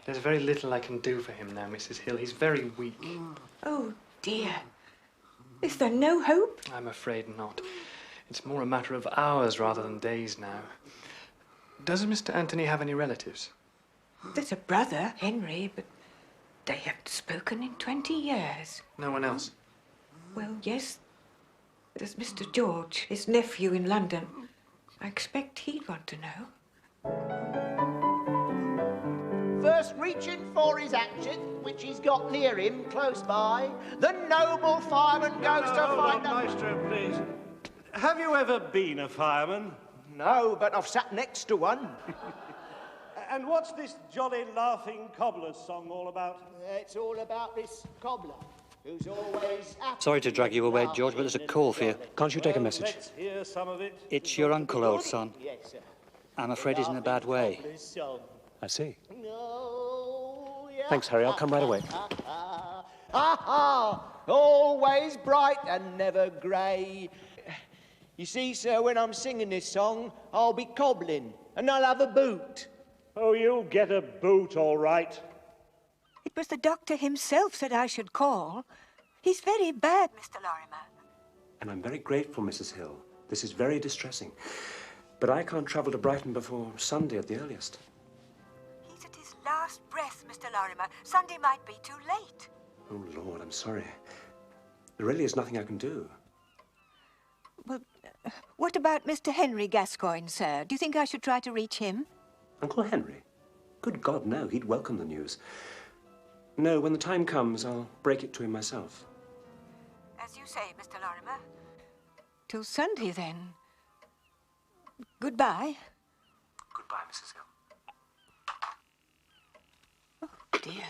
There's very little I can do for him now, Mrs. Hill. He's very weak. Oh, dear. Is there no hope? I'm afraid not. It's more a matter of hours rather than days now. Does Mr. Anthony have any relatives? There's a brother, Henry, but they haven't spoken in 20 years. No one else? Well, yes. There's Mr. George, his nephew in London. I expect he'd want to know. First reaching for his hatchet, which he's got near him, close by, the noble fireman goes to find... Maestro, please. Have you ever been a fireman? No, but I've sat next to one. And what's this jolly laughing cobbler's song all about? It's all about this cobbler, who's always... Sorry to drag you away, George, but there's a call for you. Can't you take a message? Let's hear some of it. It's your uncle, old son. Yes, sir. I'm afraid he's in a bad way. I see. Oh, yeah. Thanks, Harry. I'll come right away. Always bright and never grey. You see, sir, when I'm singing this song, I'll be cobbling and I'll have a boot. Oh, you'll get a boot, all right. It was the doctor himself said I should call. He's very bad, Mr. Lorimer. And I'm very grateful, Mrs. Hill. This is very distressing. But I can't travel to Brighton before Sunday at the earliest. He's at his last breath, Mr. Lorimer. Sunday might be too late. Oh, Lord, I'm sorry. There really is nothing I can do. Well, what about Mr. Henry Gascoigne, sir? Do you think I should try to reach him? Uncle Henry? Good God, no. He'd welcome the news. No, when the time comes, I'll break it to him myself. As you say, Mr. Lorimer. Till Sunday, then. Goodbye. Goodbye, Mrs. Hill. Oh, dear.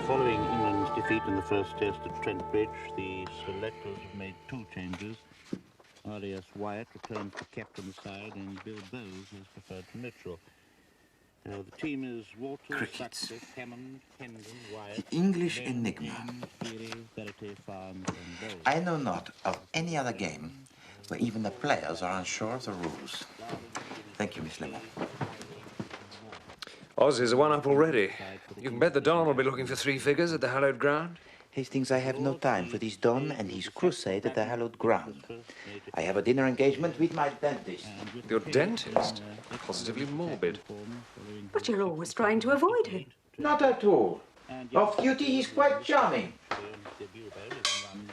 Following England's defeat in the first test at Trent Bridge, the selectors have made 2 changes. R.A.S. Wyatt returns to captain's side and Bill Bowes is preferred to Mitchell. The team is Walter, Sutcliffe, Hammond, Hendon, Wyatt... The English enigma. Peary, Verity, Farnes and Bowes. I know not of any other game where even the players are unsure of the rules. Thank you, Miss Lemon. Aussies are one up already. You can bet the Don will be looking for 3 figures at the hallowed ground. Hastings, I have no time for this Don and his crusade at the hallowed ground. I have a dinner engagement with my dentist. Your dentist? Positively morbid. But you're always trying to avoid him. Not at all. Off duty, he's quite charming.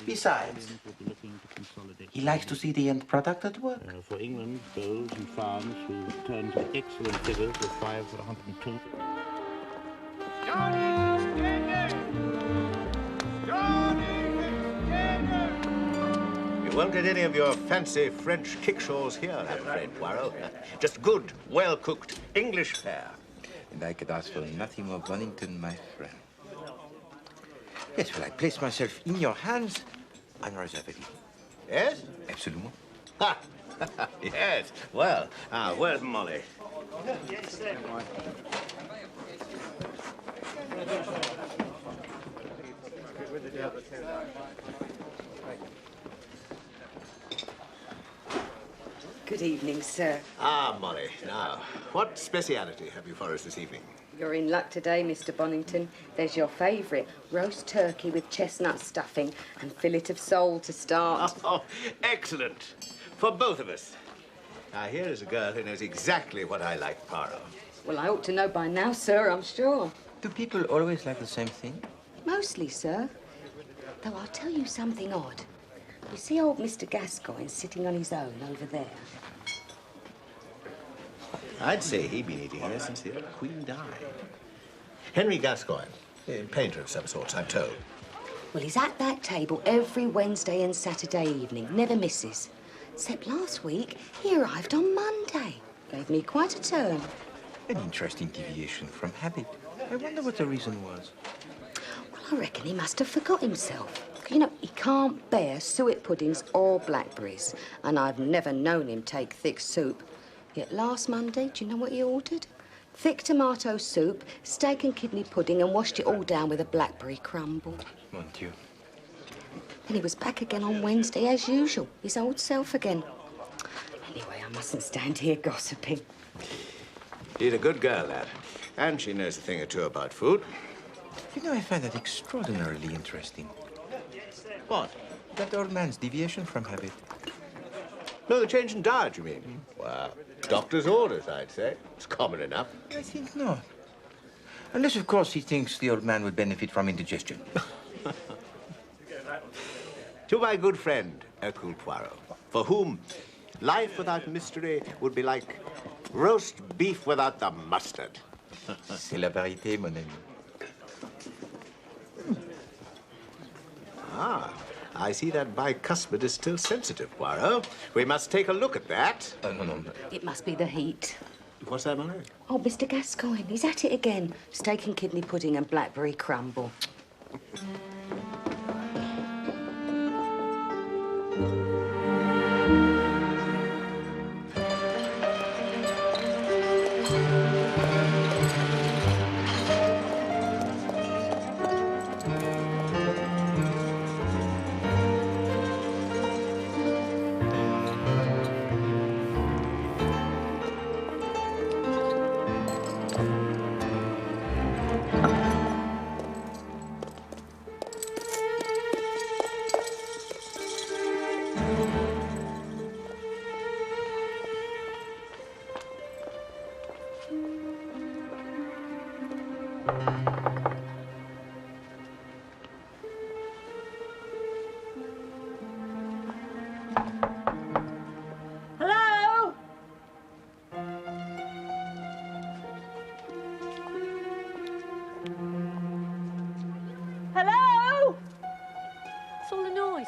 Besides, he likes to see the end product at work. For England, Bowes and Farnes, who returned to excellent figures of 5 for 102. You won't get any of your fancy French kickshaws here, I'm afraid, Poirot. Just good, well-cooked English fare. And I could ask for nothing more, Bonington, my friend. Yes, well, I place myself in your hands unreservedly. Yes? Absolutely. Ha! Yes. Well, where's Molly? Yes, sir. Good evening, sir. Ah, Molly. Now, what speciality have you for us this evening? You're in luck today, Mr. Bonington. There's your favourite, roast turkey with chestnut stuffing and fillet of sole to start. Oh, excellent. For both of us. Now, here is a girl who knows exactly what I like, Poirot. Well, I ought to know by now, sir, I'm sure. Do people always like the same thing? Mostly, sir. Though I'll tell you something odd. You see old Mr. Gascoigne sitting on his own over there? I'd say he'd been eating here since the old Queen died. Henry Gascoigne, a painter of some sort, I'm told. Well, he's at that table every Wednesday and Saturday evening, never misses. Except last week, he arrived on Monday. Gave me quite a turn. An interesting deviation from habit. I wonder what the reason was. Well, I reckon he must have forgot himself. You know, he can't bear suet puddings or blackberries, and I've never known him take thick soup. Yet last Monday, do you know what he ordered? Thick tomato soup, steak and kidney pudding, and washed it all down with a blackberry crumble. Mon Dieu. And he was back again on Wednesday as usual, his old self again. Anyway, I mustn't stand here gossiping. She's a good girl, that. And she knows a thing or two about food. You know, I find that extraordinarily interesting. What? That old man's deviation from habit. No, the change in diet, you mean? Well, doctor's orders, I'd say. It's common enough. I think not. Unless, of course, he thinks the old man would benefit from indigestion. To my good friend, Hercule Poirot, for whom life without mystery would be like roast beef without the mustard. C'est la vérité, mon ami. Ah, I see that bicuspid is still sensitive, Poirot. We must take a look at that. No. It must be the heat. What's that, Molly? Oh, Mr. Gascoigne, he's at it again. Steak and kidney pudding and blackberry crumble. Hello? Hello? What's all the noise?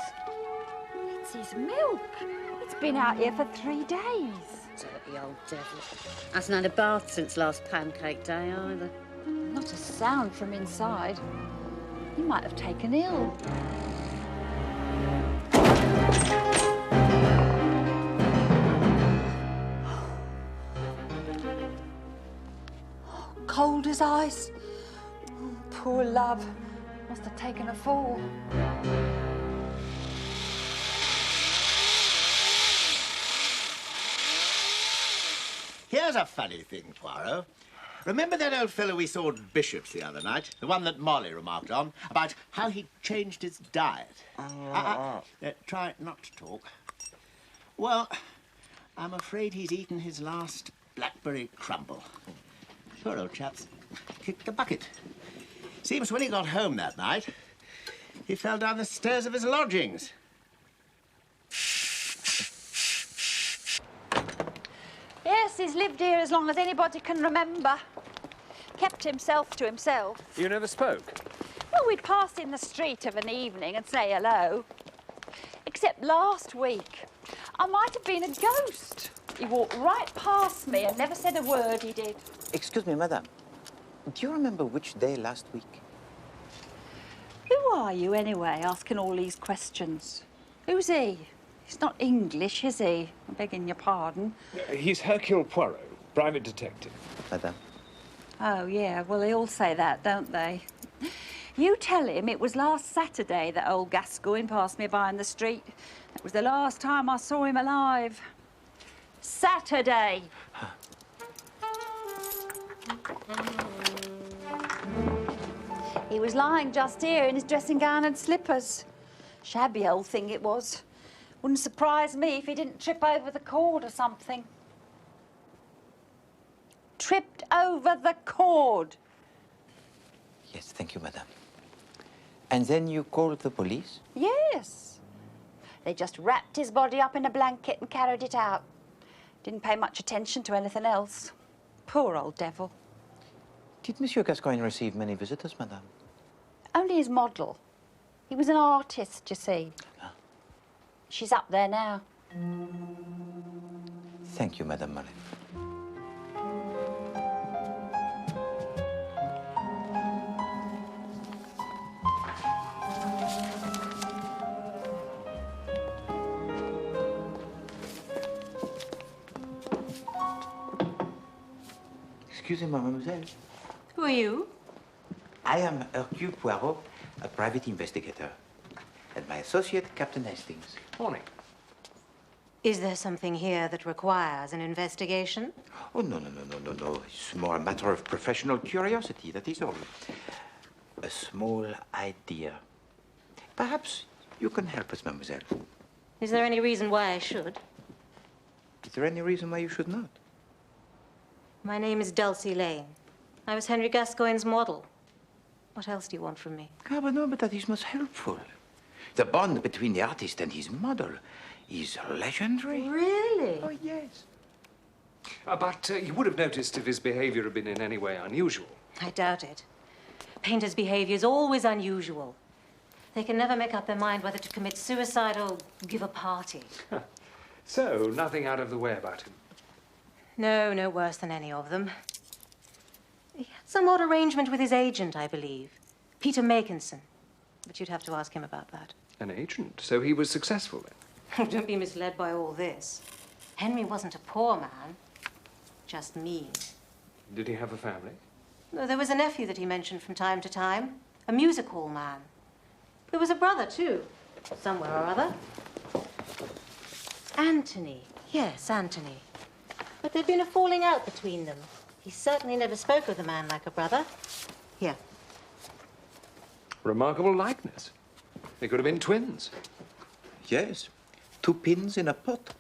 It's his milk. It's been out here for 3 days. Dirty old devil. Hasn't had a bath since last pancake day either. Not a sound from inside. He might have taken ill. Cold as ice. Oh, poor love. Must have taken a fall. Here's a funny thing, Poirot. Remember that old fellow we saw at Bishop's the other night? The one that Molly remarked on, about how he changed his diet. Try not to talk. Well, I'm afraid he's eaten his last blackberry crumble. Poor old chap's kicked the bucket. Seems when he got home that night, he fell down the stairs of his lodgings. Yes, he's lived here as long as anybody can remember. Kept himself to himself. You never spoke? Well, we'd pass in the street of an evening and say hello. Except last week, I might have been a ghost. He walked right past me and never said a word, he did. Excuse me, madame. Do you remember which day last week? Who are you, anyway, asking all these questions? Who's he? He's not English, is he? I'm begging your pardon. He's Hercule Poirot, private detective. Madame. Oh, yeah, well, they all say that, don't they? You tell him it was last Saturday that old Gascoigne passed me by in the street. It was the last time I saw him alive. Saturday. He was lying just here in his dressing gown and slippers. Shabby old thing it was. Wouldn't surprise me if he didn't trip over the cord or something. Tripped over the cord. Yes, thank you, madame. And then you called the police? Yes. They just wrapped his body up in a blanket and carried it out. Didn't pay much attention to anything else. Poor old devil. Did Monsieur Gascoigne receive many visitors, madame? Only his model. He was an artist, you see. She's up there now. Thank you, Madame Mollet. Excusez-moi, mademoiselle. Who are you? I am Hercule Poirot, a private investigator. And my associate, Captain Hastings. Morning. Is there something here that requires an investigation? Oh, no. It's more a matter of professional curiosity, that is all. A small idea. Perhaps you can help us, mademoiselle. Is there any reason why I should? Is there any reason why you should not? My name is Dulcie Lane. I was Henry Gascoigne's model. What else do you want from me? Ah, but that is most helpful. The bond between the artist and his model is legendary. Really? Oh, yes. But you would have noticed if his behavior had been in any way unusual. I doubt it. Painters' behavior is always unusual. They can never make up their mind whether to commit suicide or give a party. So, nothing out of the way about him? No, no worse than any of them. He had some odd arrangement with his agent, I believe. Peter Makinson. But you'd have to ask him about that. An agent? So he was successful then? Don't be misled by all this. Henry wasn't a poor man, just mean. Did he have a family? No, there was a nephew that he mentioned from time to time, a music hall man. There was a brother, too, somewhere or other. Anthony. Yes, Anthony. But there'd been a falling out between them. He certainly never spoke of the man like a brother. Here. Remarkable likeness. They could have been twins. Yes. 2 pins in a pot.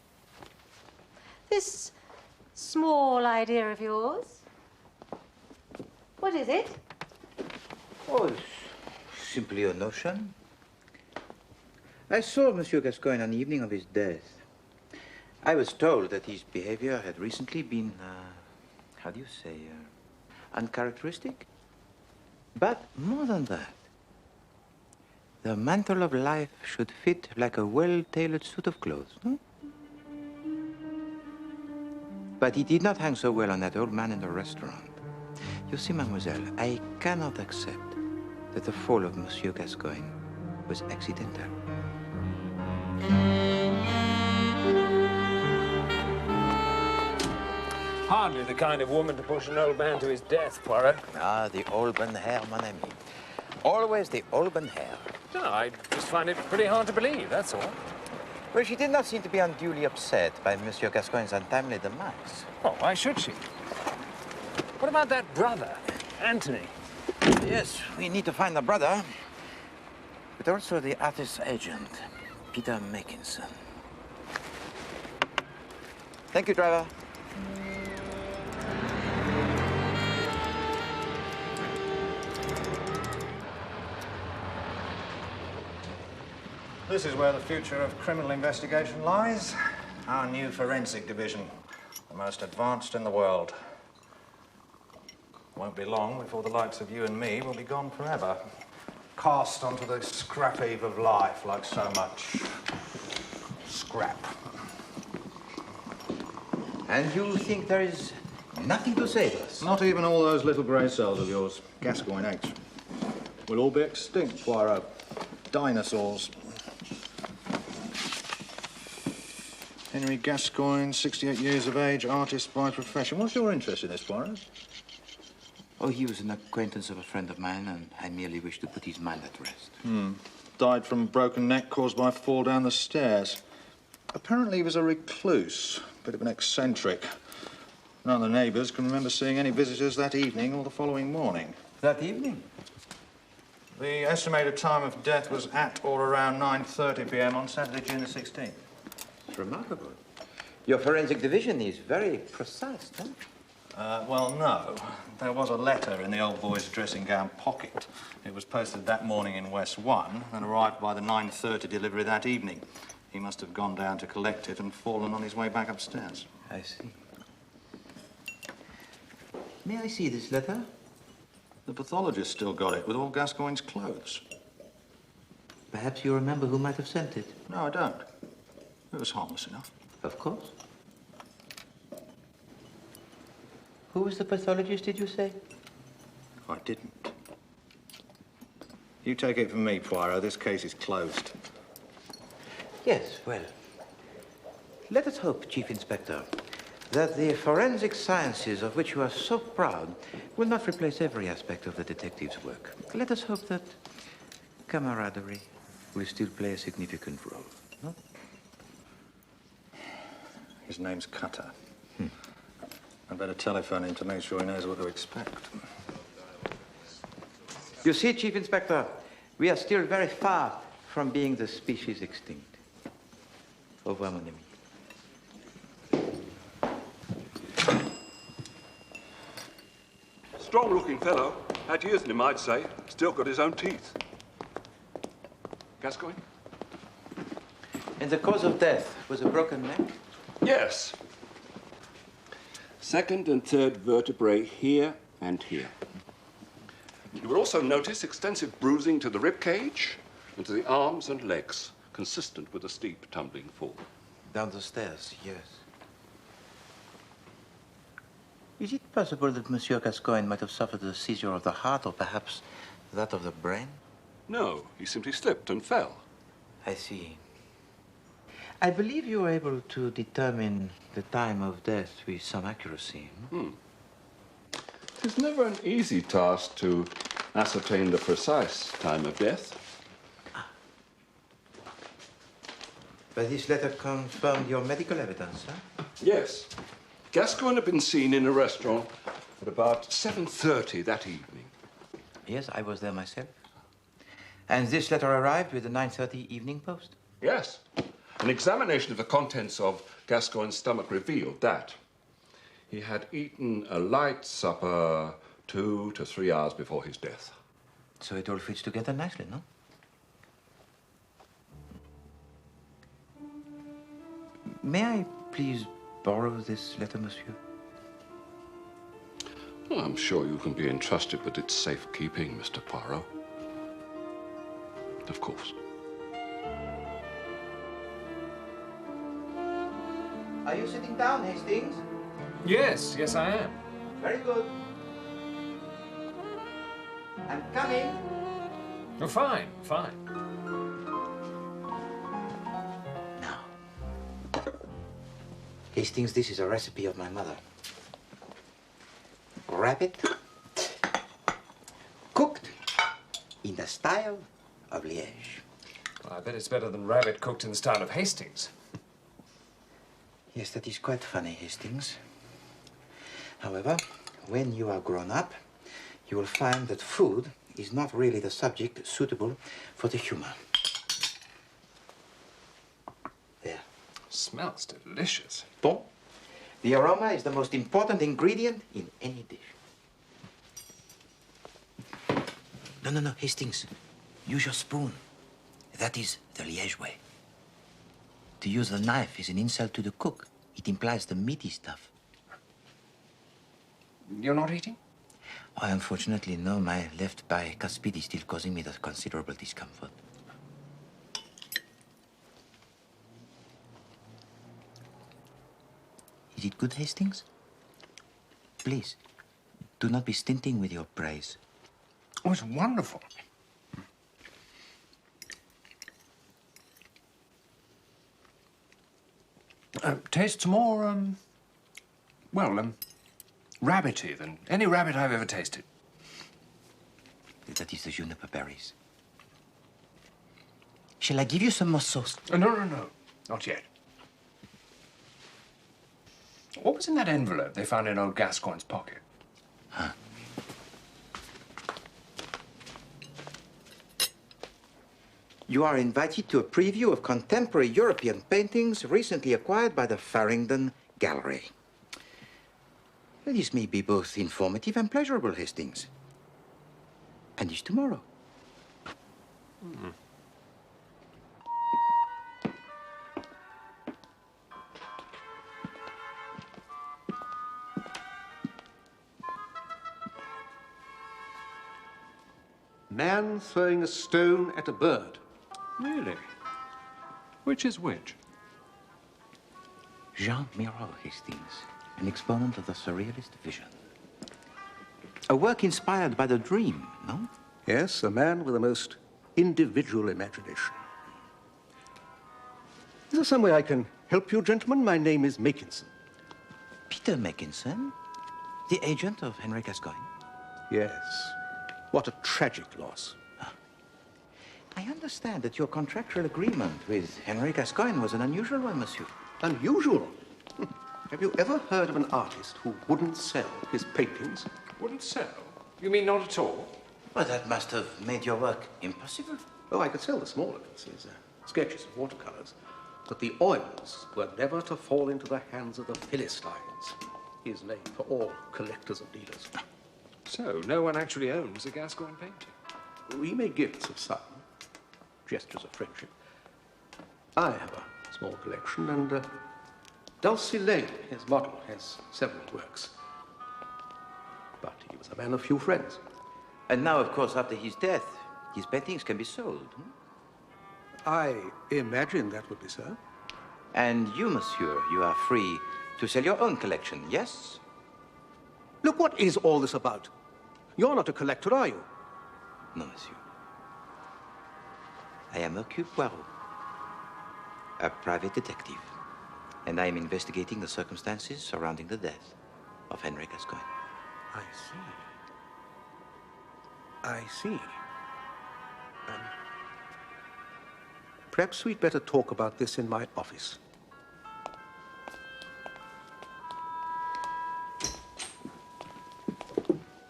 This small idea of yours, what is it? Oh, it's simply a notion. I saw Monsieur Gascoigne on the evening of his death. I was told that his behavior had recently been, how do you say, uncharacteristic. But more than that, the mantle of life should fit like a well-tailored suit of clothes, no? But he did not hang so well on that old man in the restaurant. You see, mademoiselle, I cannot accept that the fall of Monsieur Gascoigne was accidental. Hardly the kind of woman to push an old man to his death, Poirot. Ah, the auburn hair, mon ami. Always the auburn hair. No, I just find it pretty hard to believe, that's all. Well, she did not seem to be unduly upset by Monsieur Gascoigne's untimely demise. Oh, why should she? What about that brother, Anthony? Yes, we need to find the brother, but also the artist's agent, Peter Makinson. Thank you, driver. This is where the future of criminal investigation lies. Our new forensic division, the most advanced in the world. Won't be long before the likes of you and me will be gone forever. Cast onto the scrap heap of life like so much scrap. And you think there is nothing to save us? Not even all those little grey cells of yours, Gascoigne eggs. We'll all be extinct, Poirot. Dinosaurs. Henry Gascoigne, 68 years of age, artist by profession. What's your interest in this, Poirot? Oh, he was an acquaintance of a friend of mine, and I merely wish to put his mind at rest. Died from a broken neck caused by a fall down the stairs. Apparently he was a recluse, bit of an eccentric. None of the neighbours can remember seeing any visitors that evening or the following morning. That evening? The estimated time of death was at or around 9:30 p.m. on Saturday, June the 16th. It's remarkable. Your forensic division is very precise, huh? Well, no. There was a letter in the old boy's dressing gown pocket. It was posted that morning in West 1 and arrived by the 9:30 delivery that evening. He must have gone down to collect it and fallen on his way back upstairs. I see. May I see this letter? The pathologist still got it with all Gascoigne's clothes. Perhaps you remember who might have sent it? No, I don't. It was harmless enough. Of course. Who was the pathologist, did you say? I didn't. You take it from me, Poirot. This case is closed. Yes, well, let us hope, Chief Inspector, that the forensic sciences of which you are so proud will not replace every aspect of the detective's work. Let us hope that camaraderie, will still play a significant role, no? His name's Cutter. I better telephone him to make sure he knows what to expect. You see, Chief Inspector, we are still very far from being the species extinct. Au revoir, mon ami. Strong-looking fellow. Had years in him, I'd say. Still got his own teeth. Gascoigne? And the cause of death was a broken neck? Yes. Second and third vertebrae here and here. You will also notice extensive bruising to the rib cage and to the arms and legs, consistent with a steep tumbling fall. Down the stairs, yes. Is it possible that Monsieur Gascoigne might have suffered a seizure of the heart or perhaps that of the brain? No, he simply slipped and fell. I see. I believe you were able to determine the time of death with some accuracy. It's never an easy task to ascertain the precise time of death. But this letter confirmed your medical evidence, huh? Yes. Gascoigne had been seen in a restaurant at about 7:30 that evening. Yes, I was there myself. And this letter arrived with the 9:30 evening post? Yes. An examination of the contents of Gascoigne's stomach revealed that he had eaten a light supper 2 to 3 hours before his death. So it all fits together nicely, no? May I please borrow this letter, monsieur? Well, I'm sure you can be entrusted with its safekeeping, Mr. Poirot. Of course. Are you sitting down, Hastings? Yes, yes, I am. Very good. I'm coming. Oh, fine, fine. Hastings, this is a recipe of my mother. Rabbit, cooked in the style of Liège. Well, I bet it's better than rabbit cooked in the style of Hastings. Yes, that is quite funny, Hastings. However, when you are grown up, you will find that food is not really the subject suitable for the humor. There. Smells delicious. Bon. The aroma is the most important ingredient in any dish. No, Hastings. Use your spoon. That is the Liège way. To use the knife is an insult to the cook. It implies the meaty stuff. You're not eating? Oh, unfortunately, no. My left bicuspid is still causing me that considerable discomfort. Is it good, Hastings? Please, do not be stinting with your praise. Oh, it's wonderful. Tastes more, rabbity than any rabbit I've ever tasted. That is the juniper berries. Shall I give you some more sauce? No. Not yet. What was in that envelope they found in old Gascoigne's pocket? Huh. You are invited to a preview of contemporary European paintings recently acquired by the Farringdon Gallery. This may be both informative and pleasurable, Hastings. And it's tomorrow. Man throwing a stone at a bird. Really? Which is which? Jean Miro, Hastings, an exponent of the surrealist vision. A work inspired by the dream, no? Yes, a man with a most individual imagination. Is there some way I can help you, gentlemen? My name is Makinson. Peter Makinson? The agent of Henry Gascoigne? Yes. What a tragic loss. I understand that your contractual agreement with Henry Gascoigne was an unusual one, monsieur. Unusual? Have you ever heard of an artist who wouldn't sell his paintings? Wouldn't sell? You mean not at all? Well, that must have made your work impossible. Oh, I could sell the smaller pieces, sketches and watercolors, but the oils were never to fall into the hands of the Philistines. His name for all collectors and dealers. So, no one actually owns a Gascoigne painting? We made gifts of some, gestures of friendship. I have a small collection, and Dulcie Lane, his model, has several works. But he was a man of few friends. And now, of course, after his death, his paintings can be sold. I imagine that would be so. And you, monsieur, you are free to sell your own collection, yes? Look, what is all this about? You're not a collector, are you? No, monsieur. I am Hercule Poirot, a private detective, and I am investigating the circumstances surrounding the death of Henry Gascoigne. I see. I see. Perhaps we'd better talk about this in my office.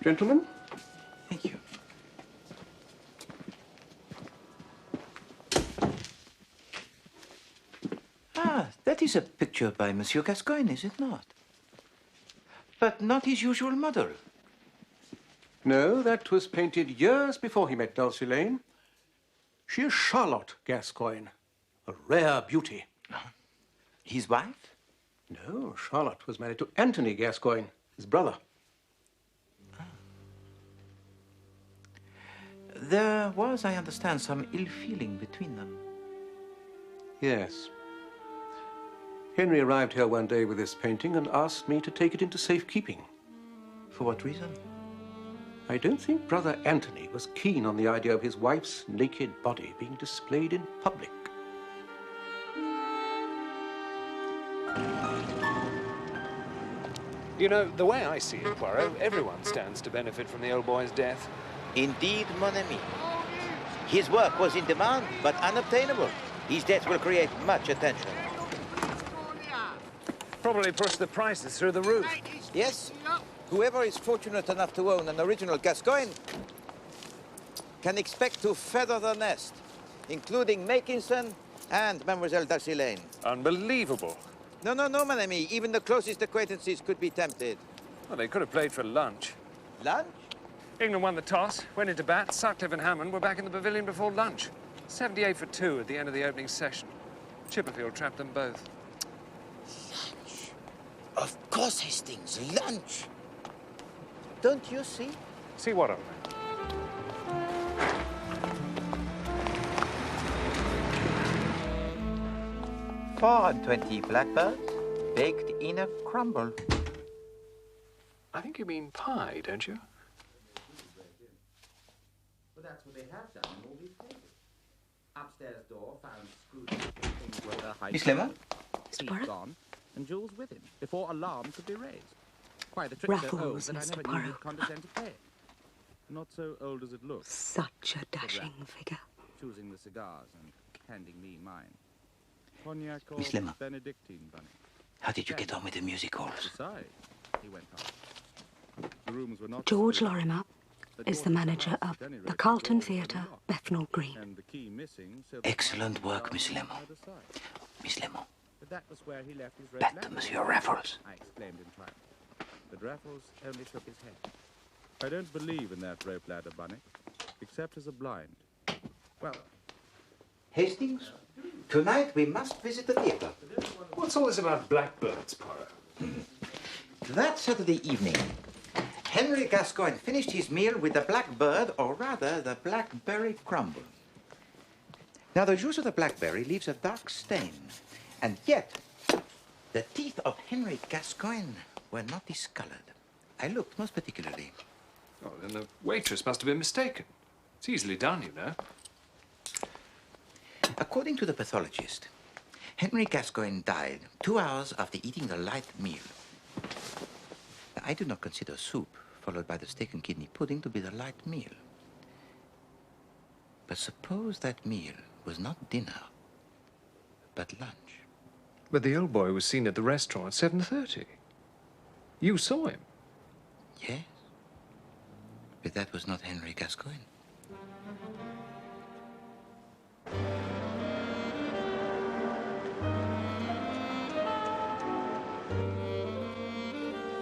Gentlemen? Thank you. Ah, that is a picture by Monsieur Gascoigne, is it not? But not his usual model. No, that was painted years before he met Dulcie Lane. She is Charlotte Gascoigne, a rare beauty. His wife? No, Charlotte was married to Anthony Gascoigne, his brother. There was, I understand, some ill feeling between them. Yes. Henry arrived here one day with this painting and asked me to take it into safekeeping. For what reason? I don't think Brother Anthony was keen on the idea of his wife's naked body being displayed in public. You know, the way I see it, Poirot, everyone stands to benefit from the old boy's death. Indeed, mon ami. His work was in demand, but unobtainable. His death will create much attention. Probably push the prices through the roof. Yes. Whoever is fortunate enough to own an original Gascoigne can expect to feather the nest, including Makinson and Mademoiselle Dulcie Lane. Unbelievable. No, mon ami. Even the closest acquaintances could be tempted. Well, they could have played for lunch. Lunch? England won the toss, went into bat. Sutcliffe and Hammond were back in the pavilion before lunch. 78 for 2 at the end of the opening session. Chipperfield trapped them both. Lunch? Of course, Hastings. Lunch. Don't you see? See what of it? 420 blackbirds baked in a crumble. I think you mean pie, don't you? Well, that's what they have done in all these cases. Upstairs door found screwed. Miss Lemon? Mr. Poirot? Gone, and Jules with him, before alarm could be raised. Why, the trick's so old Ruffles, that I Mr. never knew Poirot. you'd condescend to pay it. Not so old as it looks. Such a dashing figure. Choosing the cigars and handing me mine. Cognac or Miss Lemon. Benedictine, Bunny. How did you get on with the music halls? Besides, he went on. The rooms were not George split. Lorimer is the manager of the Carlton Theatre, Bethnal Green. And the key missing, so the Excellent fire work, was Miss on Lemon. either side. Miss Lemon. But that was where he left his red Bet lamp. Monsieur Raffles. I exclaimed in triumph. But Raffles only shook his head. I don't believe in that rope ladder, Bunny, except as a blind. Well, Hastings, tonight we must visit the theatre. What's all this about blackbirds, Poirot? That Saturday evening, Henry Gascoigne finished his meal with the blackbird, or rather, the blackberry crumble. Now, the juice of the blackberry leaves a dark stain, and yet the teeth of Henry Gascoigne were not discolored. I looked most particularly. Oh, then the waitress must have been mistaken. It's easily done, you know. According to the pathologist, Henry Gascoigne died 2 hours after eating the light meal. Now, I do not consider soup, followed by the steak and kidney pudding, to be the light meal. But suppose that meal was not dinner, but lunch. But the old boy was seen at the restaurant at 7:30. You saw him? Yes. But that was not Henry Gascoigne.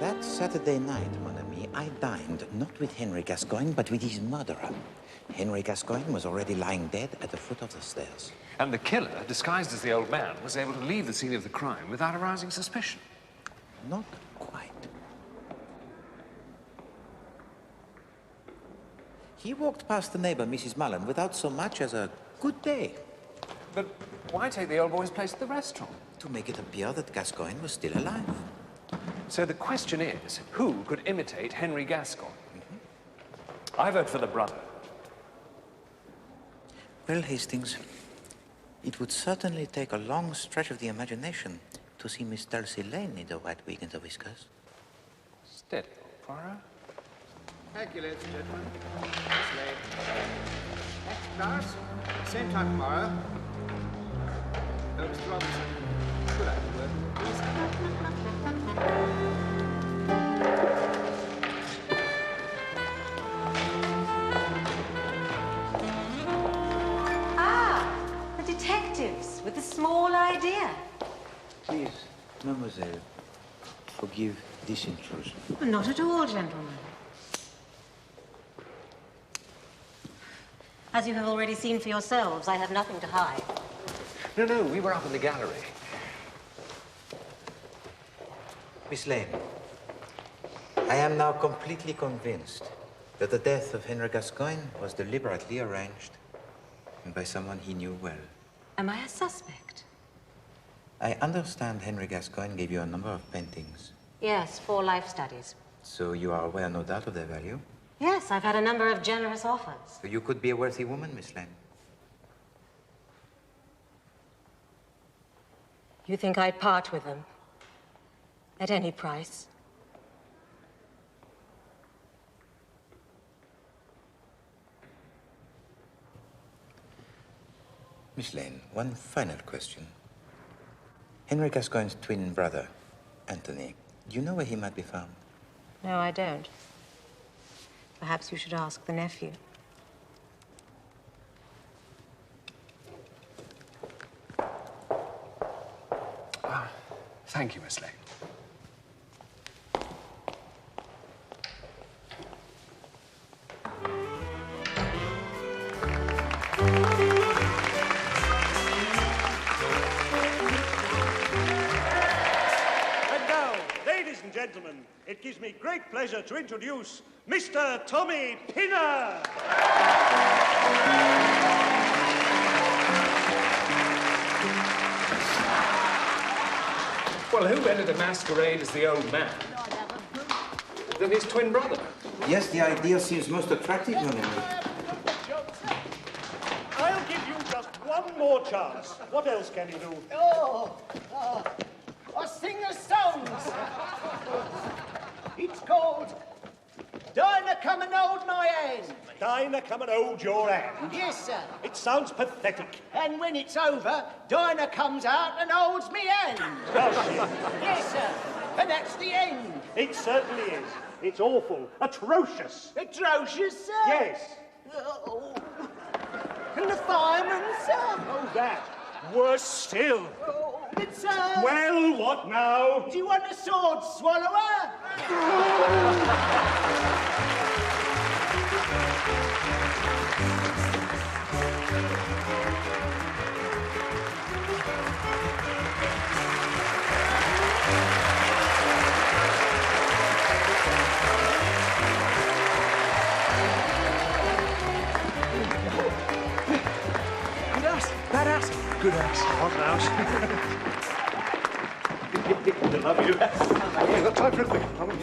That Saturday night, mon ami, I dined not with Henry Gascoigne, but with his murderer. Henry Gascoigne was already lying dead at the foot of the stairs. And the killer, disguised as the old man, was able to leave the scene of the crime without arousing suspicion. Not quite. He walked past the neighbor, Mrs. Mullen, without so much as a good day. But why take the old boy's place at the restaurant? To make it appear that Gascoigne was still alive. So the question is, who could imitate Henry Gascoigne? I vote for the brother. Well, Hastings, it would certainly take a long stretch of the imagination to see Miss Dulcie Lane in the white wig and the whiskers. Steady, Poirot. Thank you, ladies and gentlemen. Miss Lane. Next class, same time tomorrow. Oh, Mr. Robinson, could I have a word, please? The detectives with the small idea. Please, mademoiselle, forgive this intrusion. Not at all, gentlemen. As you have already seen for yourselves, I have nothing to hide. No, we were up in the gallery. Miss Lane, I am now completely convinced that the death of Henry Gascoigne was deliberately arranged and by someone he knew well. Am I a suspect? I understand Henry Gascoigne gave you a number of paintings. Yes, 4 life studies. So you are aware, no doubt, of their value? Yes, I've had a number of generous offers. So you could be a wealthy woman, Miss Lane. You think I'd part with them? At any price? Miss Lane, one final question. Henry Gascoigne's twin brother, Anthony, do you know where he might be found? No, I don't. Perhaps you should ask the nephew. Thank you, Miss Lane. And now, ladies and gentlemen, it gives me great pleasure to introduce Mr. Tommy Pinner. Well, who better to masquerade as the old man than his twin brother? Yes, the idea seems most attractive, mon ami. I'll give you just one more chance. What else can you do? I sing the songs. It's called Dinah, Come and Hold My Hand. Dinah, come and hold your hand. Yes, sir. It sounds pathetic. And when it's over, Dinah comes out and holds me hand. Does she? Yes, sir. And that's the end. It certainly is. It's awful. Atrocious. Atrocious, sir? Yes. Oh. And the fireman, sir? Oh, that. Worse still. Oh, but, sir... Well, what now? Do you want a sword swallower? That ass. Good ass. Hot mouse. I love you. I've got time for a quick comment.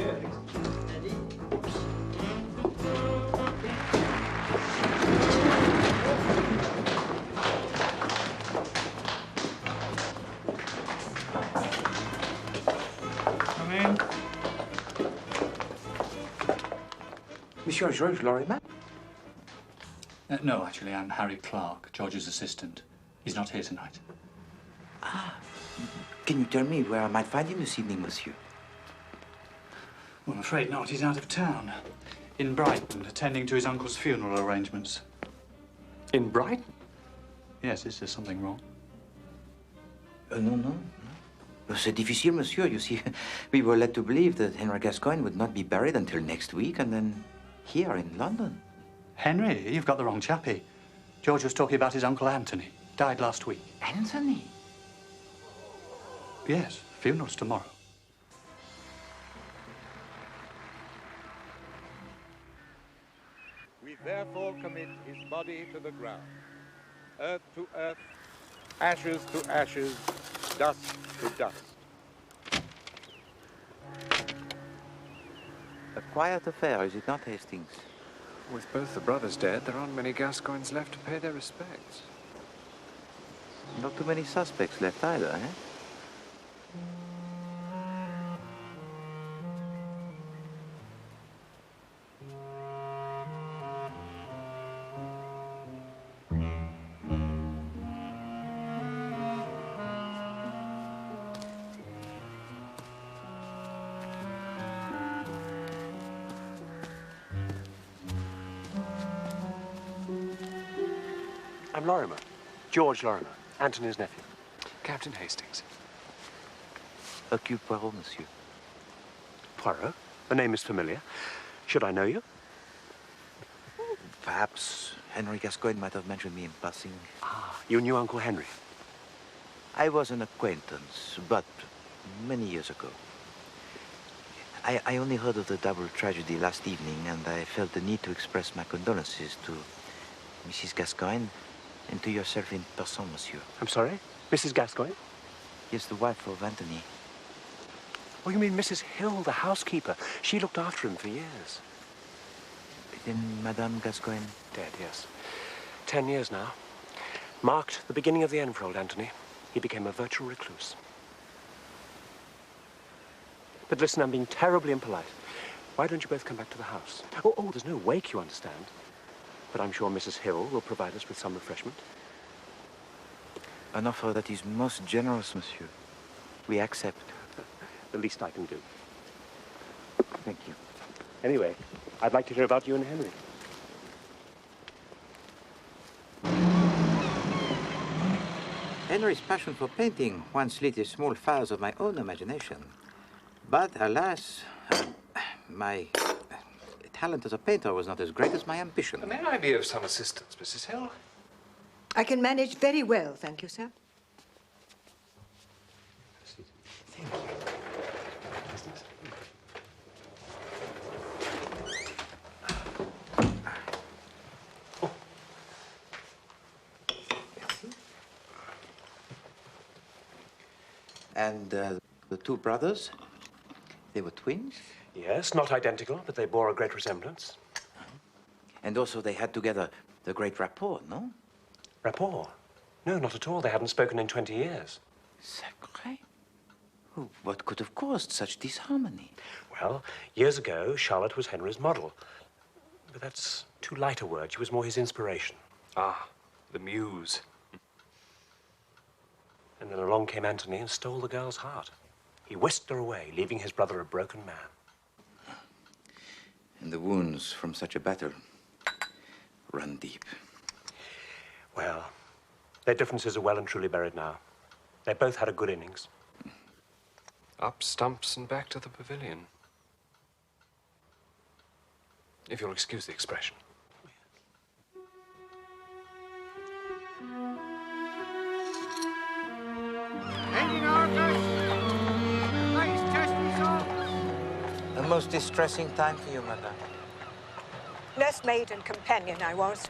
Come in. Monsieur Georges Lorimer? No, actually, I'm Harry Clark, George's assistant. He's not here tonight. Can you tell me where I might find him this evening, monsieur? Well, I'm afraid not. He's out of town. In Brighton, attending to his uncle's funeral arrangements. In Brighton? Yes, is there something wrong? No. C'est difficile, monsieur. You see, we were led to believe that Henry Gascoigne would not be buried until next week, and then here in London. Henry, you've got the wrong chappie. George was talking about his Uncle Anthony. Died last week. Anthony? Yes, funeral's tomorrow. We therefore commit his body to the ground, earth to earth, ashes to ashes, dust to dust. A quiet affair, is it not, Hastings? With both the brothers dead, there aren't many Gascoignes left to pay their respects. Not too many suspects left either, eh? I'm Lorimer. George Lorimer, Anthony's nephew. Captain Hastings. Hercule Poirot, monsieur. Poirot? The name is familiar. Should I know you? Perhaps Henry Gascoigne might have mentioned me in passing. Ah, you knew Uncle Henry? I was an acquaintance, but many years ago. I only heard of the double tragedy last evening, and I felt the need to express my condolences to Mrs. Gascoigne and to yourself in person, monsieur. I'm sorry? Mrs. Gascoigne? Yes, the wife of Anthony. Oh, you mean Mrs. Hill, the housekeeper? She looked after him for years. Then Madame Gascoigne? Dead, yes. 10 years now. Marked the beginning of the end for old Anthony. He became a virtual recluse. But listen, I'm being terribly impolite. Why don't you both come back to the house? Oh, there's no wake, you understand. But I'm sure Mrs. Hill will provide us with some refreshment. An offer that is most generous, monsieur. We accept. The least I can do. Thank you. Anyway, I'd like to hear about you and Henry. Henry's passion for painting once lit small fires of my own imagination. But alas, my talent as a painter was not as great as my ambition. May I be of some assistance, Mrs. Hill? I can manage very well, thank you, sir. Thank you. And the two brothers, they were twins? Yes, not identical, but they bore a great resemblance. And also they had together the great rapport, no? Rapport? No, not at all. They hadn't spoken in 20 years. Sacré. What could have caused such disharmony? Well, years ago, Charlotte was Henry's model. But that's too light a word. She was more his inspiration. Ah, the muse. And then along came Anthony and stole the girl's heart. He whisked her away, leaving his brother a broken man. And the wounds from such a battle run deep. Well, their differences are well and truly buried now. They both had a good innings. Up stumps and back to the pavilion. If you'll excuse the expression. A most distressing time for you, madame. Nursemaid and companion I was.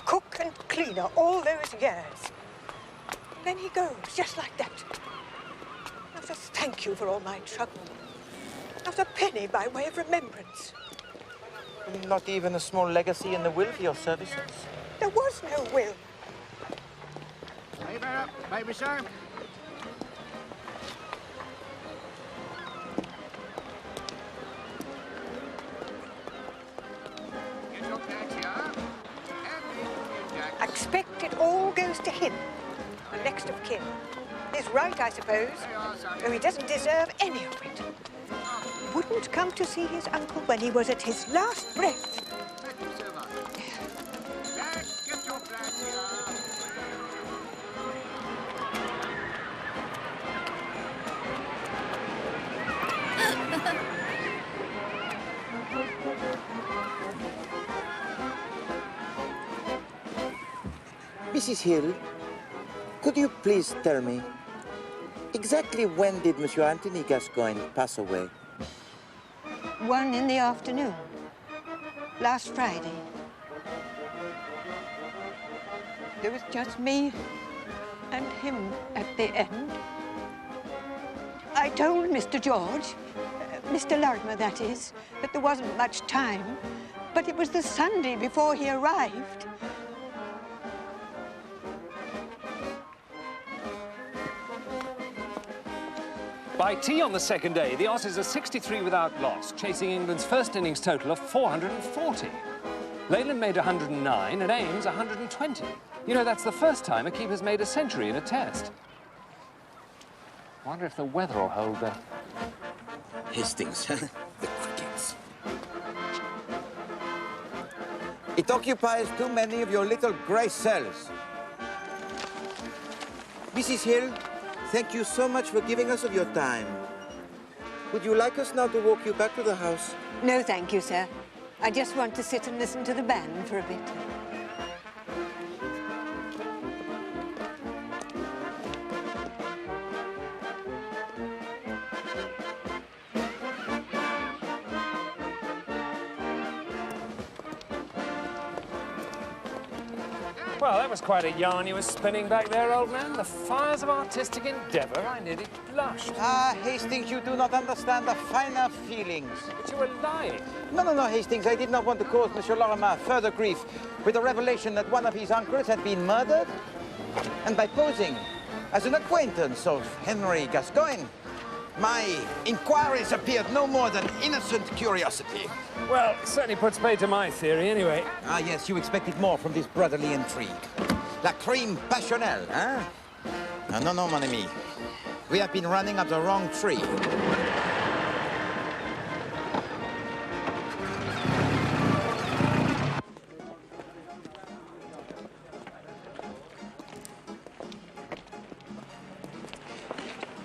Cook and cleaner all those years. And then he goes, just like that. Not a thank you for all my trouble. Not a penny by way of remembrance. Not even a small legacy in the will for your services? There was no will. Hey, Vera, baby, sir. Get your taxi, huh? Henry, expect it all goes to him, the next of kin. His right, I suppose, though he doesn't deserve any of it. Wouldn't come to see his uncle when he was at his last breath. Thank you so much. Let's get your flags Mrs. Hill, could you please tell me, exactly when did Monsieur Anthony Gascoigne pass away? 1 in the afternoon, last Friday. There was just me and him at the end. I told Mr. George, Mr. Lorimer, that is, that there wasn't much time, but it was the Sunday before he arrived. By tea on the second day, the Aussies are 63 without loss, chasing England's first innings total of 440. Leyland made 109 and Ames 120. You know, that's the first time a keeper's made a century in a test. Wonder if the weather will hold there. Hastings, the crickets. It occupies too many of your little grey cells. Mrs. Hill, thank you so much for giving us of your time. Would you like us now to walk you back to the house? No, thank you, sir. I just want to sit and listen to the band for a bit. Well, that was quite a yarn you were spinning back there, old man. The fires of artistic endeavour. I nearly blushed. Ah, Hastings, you do not understand the finer feelings. But you were lying. No, Hastings. I did not want to cause Monsieur Lorimer further grief with the revelation that one of his uncles had been murdered. And by posing as an acquaintance of Henry Gascoigne, my inquiries appeared no more than innocent curiosity. Well, it certainly puts paid to my theory, anyway. Ah, yes, you expected more from this brotherly intrigue. La crime passionnelle, hein? No, mon ami. We have been running up the wrong tree.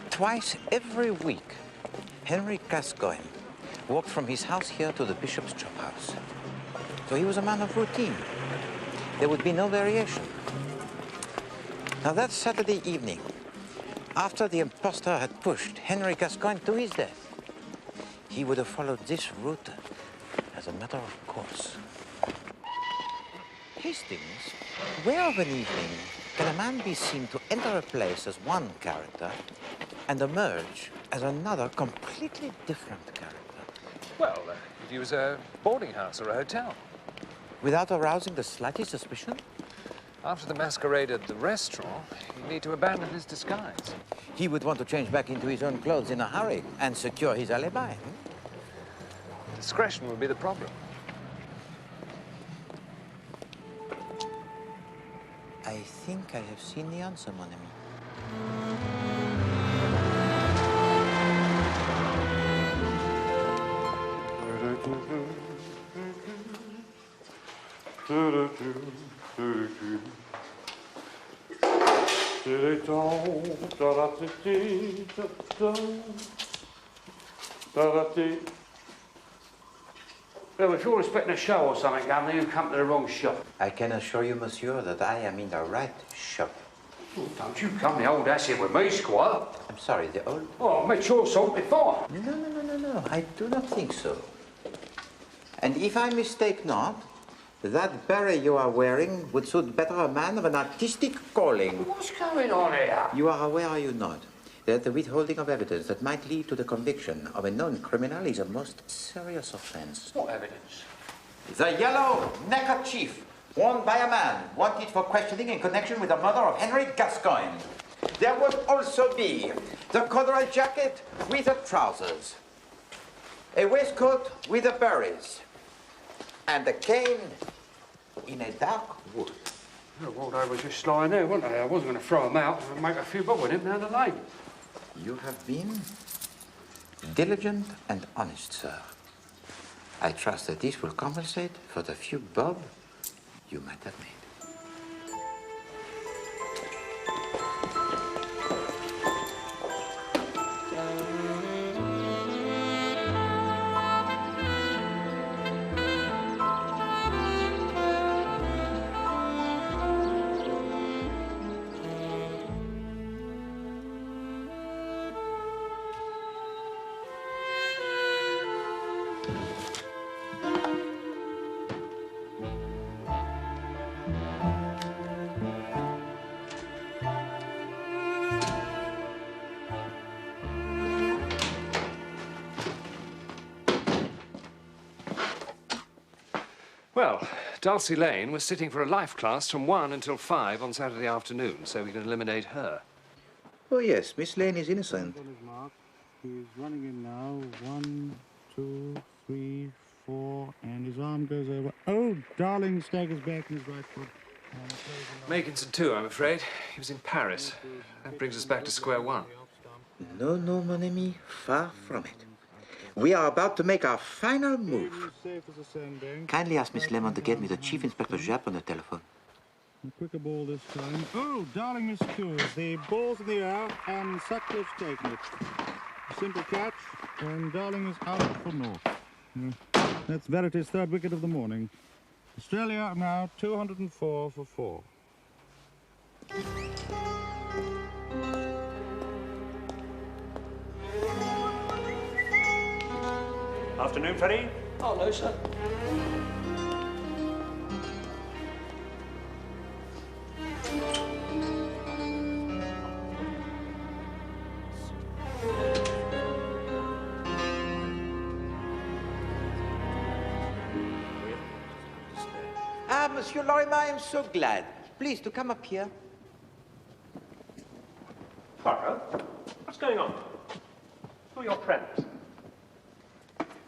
Twice every week, Henry Gascoigne walked from his house here to the bishop's chop house. So he was a man of routine. There would be no variation. Now that Saturday evening, after the impostor had pushed Henry Gascoigne to his death, he would have followed this route as a matter of course. Hastings, where of an evening can a man be seen to enter a place as one character and emerge as another completely different character? Well, if he was a boarding house or a hotel. Without arousing the slightest suspicion? After the masquerade at the restaurant, he'd need to abandon his disguise. He would want to change back into his own clothes in a hurry and secure his alibi. Discretion would be the problem. I think I have seen the answer, mon ami. Well, if you're expecting a show or something, Governor, you've come to the wrong shop. I can assure you, monsieur, that I am in the right shop. Oh, don't you come the old ass here with me, Squire. I'm sorry, the old... Oh, I've met your salt before. No, I do not think so. And if I mistake not, that beret you are wearing would suit better a man of an artistic calling. What's going on here? You are aware, are you not, that the withholding of evidence that might lead to the conviction of a known criminal is a most serious offense? What evidence? The yellow neckerchief worn by a man wanted for questioning in connection with the murder of Henry Gascoigne. There would also be the corduroy jacket with the trousers, a waistcoat with the berries, and a cane in a dark wood. The wardrobe was just lying there, wasn't they? I wasn't going to throw them out and make a few bob with him down the lane. You have been diligent and honest, sir. I trust that this will compensate for the few bob you might have made. Well, Dulcie Lane was sitting for a life class from 1 until 5 on Saturday afternoon, so we can eliminate her. Oh, yes, Miss Lane is innocent. He's running in now. 1, 2, 3, 4, and his arm goes over. Oh, Darling staggers back in his right foot. Makinson too, I'm afraid. He was in Paris. That brings us back to square one. No, no, mon ami, far from it. We are about to make our final move. Kindly ask Miss Lemon to get me the Chief Inspector Japp on the telephone. A quicker ball this time. Oh, Darling miscues. The ball's in the air, and Sutcliffe's taken it. A simple catch, and Darling is out for North. That's Verity's third wicket of the morning. Australia now 204 for 4. Afternoon, Freddie. Oh, no, sir. Ah, Monsieur Lorimer, I am so glad. Please, to come up here. Poirot, what's going on? Who are your friends?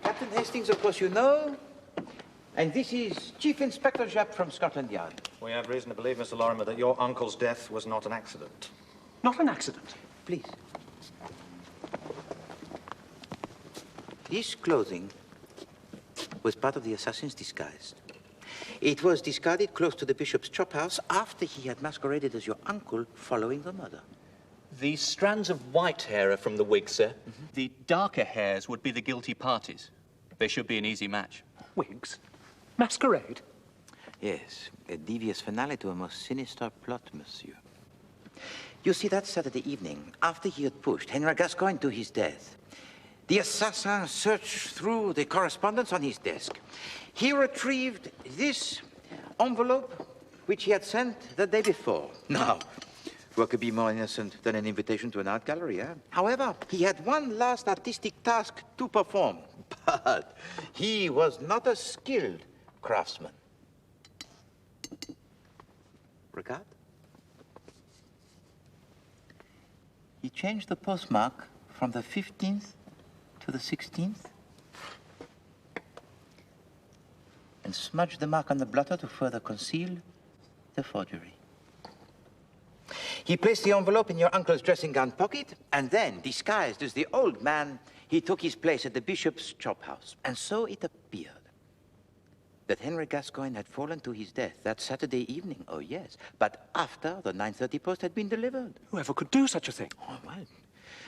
Captain Hastings, of course, you know. And this is Chief Inspector Japp from Scotland Yard. We have reason to believe, Mr. Lorimer, that your uncle's death was not an accident. Not an accident? Please. This clothing was part of the assassin's disguise. It was discarded close to the bishop's chop house after he had masqueraded as your uncle following the murder. The strands of white hair are from the wig, sir. The darker hairs would be the guilty parties. They should be an easy match. Wigs? Masquerade? Yes, a devious finale to a most sinister plot, monsieur. You see, that Saturday evening, after he had pushed Henry Gascoigne to his death, the assassin searched through the correspondence on his desk. He retrieved this envelope, which he had sent the day before. Now, what could be more innocent than an invitation to an art gallery, eh? However, he had one last artistic task to perform. But he was not a skilled craftsman. Regard? He changed the postmark from the 15th to the 16th and smudged the mark on the blotter to further conceal the forgery. He placed the envelope in your uncle's dressing gown pocket, and then, disguised as the old man, he took his place at the bishop's chop house. And so it appeared that Henry Gascoigne had fallen to his death that Saturday evening, oh yes, but after the 9:30 post had been delivered. Whoever could do such a thing? Oh, well,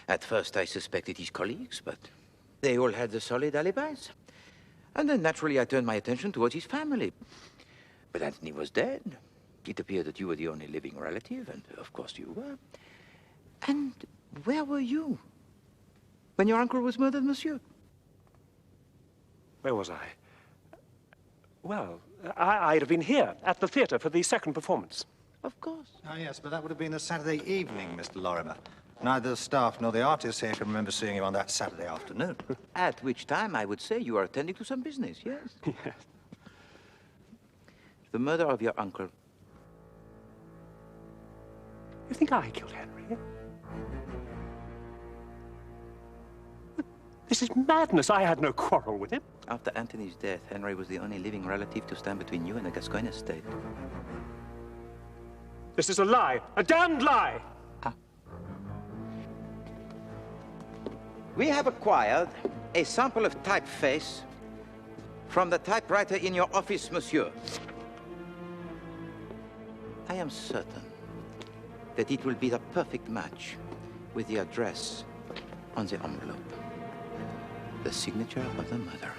at first I suspected his colleagues, but they all had the solid alibis. And then naturally I turned my attention towards his family. But Anthony was dead. It appeared that you were the only living relative, and of course you were. And where were you when your uncle was murdered, monsieur? Where was I? Well, I'd have been here at the theatre for the second performance. Of course. Oh, yes, but that would have been a Saturday evening, Mr. Lorimer. Neither the staff nor the artists here can remember seeing you on that Saturday afternoon. At which time I would say you are attending to some business, yes? Yes. The murder of your uncle. You think I killed Henry? This is madness. I had no quarrel with him. After Anthony's death, Henry was the only living relative to stand between you and the Gascoigne estate. This is a lie. A damned lie! We have acquired a sample of typeface from the typewriter in your office, monsieur. I am certain that it will be the perfect match with the address on the envelope. The signature of the murderer.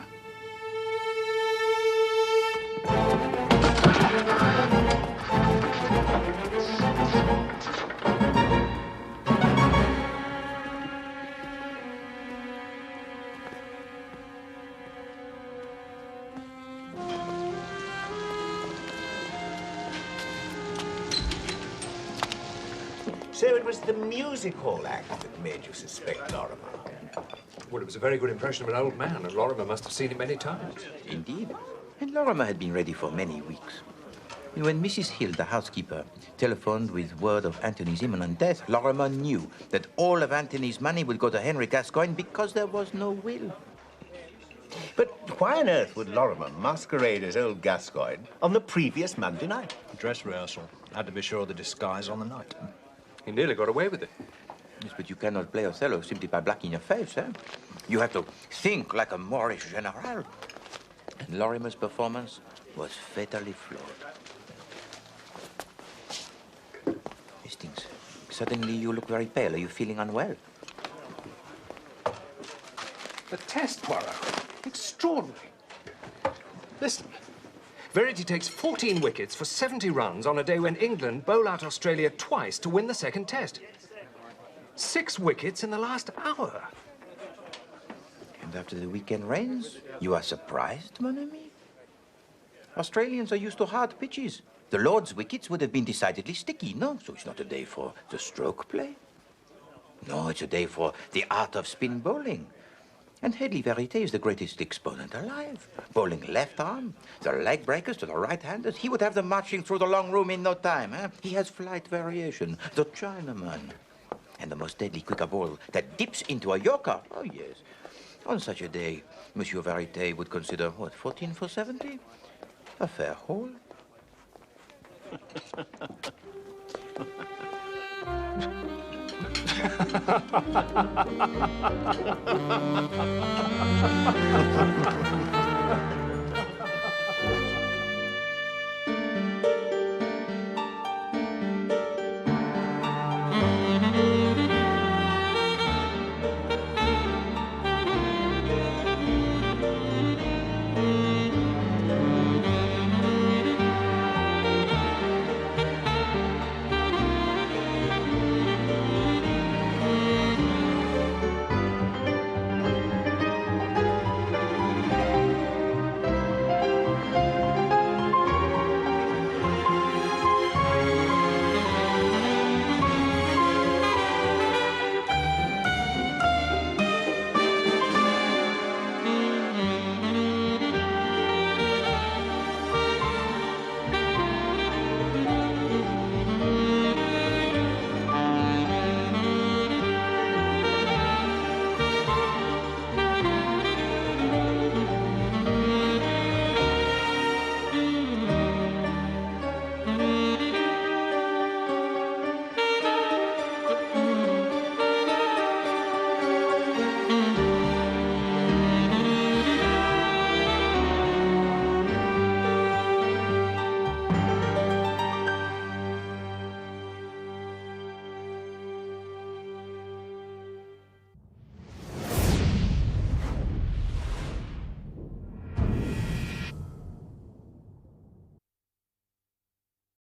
So it was the music hall act that made you suspect Lorimer? Well, it was a very good impression of an old man, and Lorimer must have seen it many times. Indeed. And Lorimer had been ready for many weeks. And when Mrs. Hill, the housekeeper, telephoned with word of Anthony's imminent death, Lorimer knew that all of Anthony's money would go to Henry Gascoigne because there was no will. But why on earth would Lorimer masquerade as old Gascoigne on the previous Monday night? Dress rehearsal. Had to be sure of the disguise on the night. He nearly got away with it. Yes, but you cannot play Othello simply by blacking your face, eh? You have to think like a Moorish general. And Lorimer's performance was fatally flawed. Hastings, suddenly you look very pale. Are you feeling unwell? The test, Poirot. Extraordinary. Listen. Verity takes 14 wickets for 70 runs on a day when England bowl out Australia twice to win the second test. 6 wickets in the last hour. And after the weekend rains, you are surprised, mon ami? Australians are used to hard pitches. The Lord's wickets would have been decidedly sticky, no? So it's not a day for the stroke play. No, it's a day for the art of spin bowling. And Hedley Verité is the greatest exponent alive. Bowling left arm, the leg breakers to the right-handers. He would have them marching through the long room in no time, eh? He has flight variation, the Chinaman. And the most deadly quicker ball that dips into a yorker. Oh, yes. On such a day, Monsieur Verité would consider, what, 14 for 70? A fair haul. Ha ha ha ha ha!